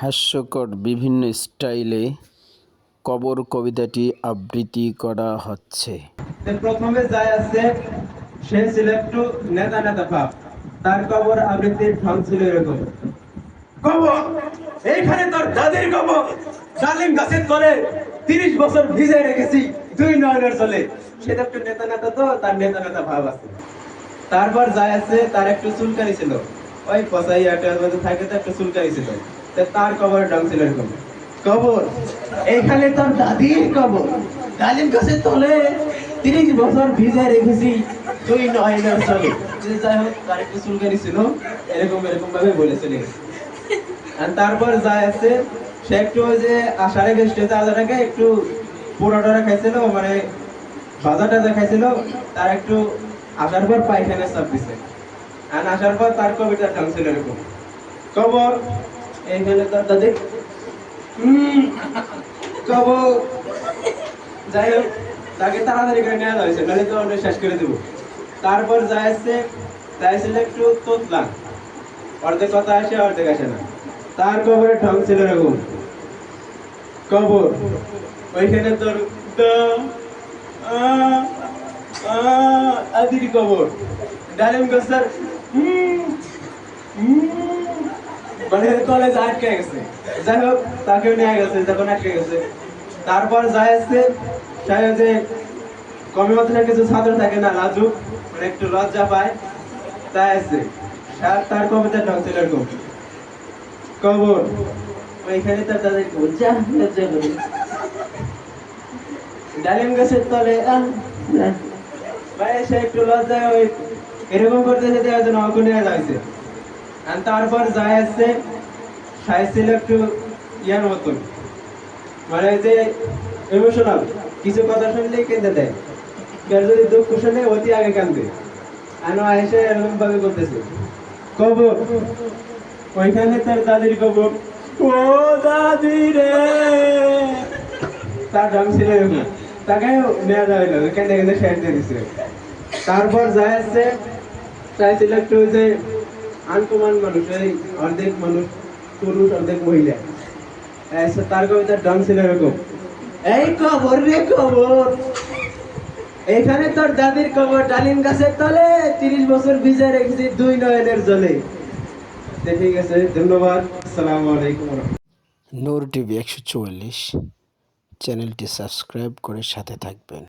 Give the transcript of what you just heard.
হাস্যকর বিভিন্ন স্টাইলে কবর কবিতাটি আবৃত্তি করা হচ্ছে। প্রথমে যাই আছে, সে ছিল একটু নেতা নেতা ভাব। তার কবর আবৃত্তির ঢং ছিল এরকম: কবর, এইখানে তোর দাদির কবর, ডালিম গাছের তলে 30 বছর ভিজে রেখেছি দুই নয়নের জলে। সেটা একটু নেতা নেতা, তো তার নেতা নেতা ভাব আছে। তারপর যাই আছে, তার একটু চুলকানি ছিল, ওই পচাই আটার মধ্যে থাকে, তো একটু চুলকানি ছিল। তার কবরের ঢং ছিল এরকম: কবর, এইখানে তোর দাদির কবর, ডালিম গাছের তলে 30 বছর ভিজে রেখেছি দুই নয়নের জলে। যাই হোক, তার একটু চুলকানি ছিল, এরকম এরকম ভাবে বলে চলে গেছে। আর তারপর যাই আছে, সে একটু ওই যে আষাঢ়ে স্টেজে আসার আগে একটু পোড়াটা খাইছিল, মানে ভাজা টাজা খাইছিল। তার একটু আসার পর পায়খানা চাপ দিছে। আর আসার পর তার কবিতার ঢং ছিল এরকম: কবর, এইখানে তোর দাদি কবর। যাই হোক, তাকে তাড়াতাড়ি করে নেওয়া হয়েছে, নাহলে তো অনেক শেষ করে দেবো। তারপর যাইছিল একটু তোতলা, অর্ধেক কথা আসে অর্ধেক আসে না। তার কবরের ঢং ছিল এরকম: কবর, ওইখানে তোর আদির কবর, ডালিম গাছের মানে কলেজ আটকে গেছে। যাই হোক, তাকেও নিয়ে গেছে, যখন আটকে গেছে। তারপর যাই আসছে, যে কমে মতন কিছু ছাত্র থাকে না, লাজুক, মানে একটু লজ্জা পায়, তাই আছে। তার কবিতার ঢং ছিল এরকম: কবর, ওইখানে তার তাদের লজ্জা লজ্জা করে, ডালিম গাছের তলে ভাই, সে একটু লজ্জায় ওই এরকম করতেছে, দেওয়ার জন্য অঙ্ক নিয়ে যাচ্ছে। আর তারপর যাই আসছে, ছিল একটু ইয়ার মতন, মানে যে ইমোশনাল, কিছু কথা শুনলেই কেঁদে দেয়। কেউ যদি দুঃখ শুনে অতি আগে কান্দে। আর এসে এরকম ভাবে করতেছে: কবর, ওইখানে তার দাদির কবর, ও দাদি রে। তার ঢং ছিল এরকম, তাকে নেওয়া যাবে না, কেঁদে কেঁদে শেষ দিয়ে দিচ্ছে। তারপর যাই আসছে, চাইছিল একটু যে আনকমান মানুষ, এই অর্ধেক মানুষ পুরুষ অর্ধেক মহিলা। তার কবিতার ঢং ছিল এরকম: এই কবর রে কবর, এখানে তোর দাদির কবর, ডালিম গাছের তলে 30 বছর ভিজে রেখেছি দুই নয়নের জলে। ঠিক আছে, ধন্যবাদ। আসসালামু আলাইকুম। নূর টিভি 144 চ্যানেলটি সাবস্ক্রাইব করে সাথে থাকবেন।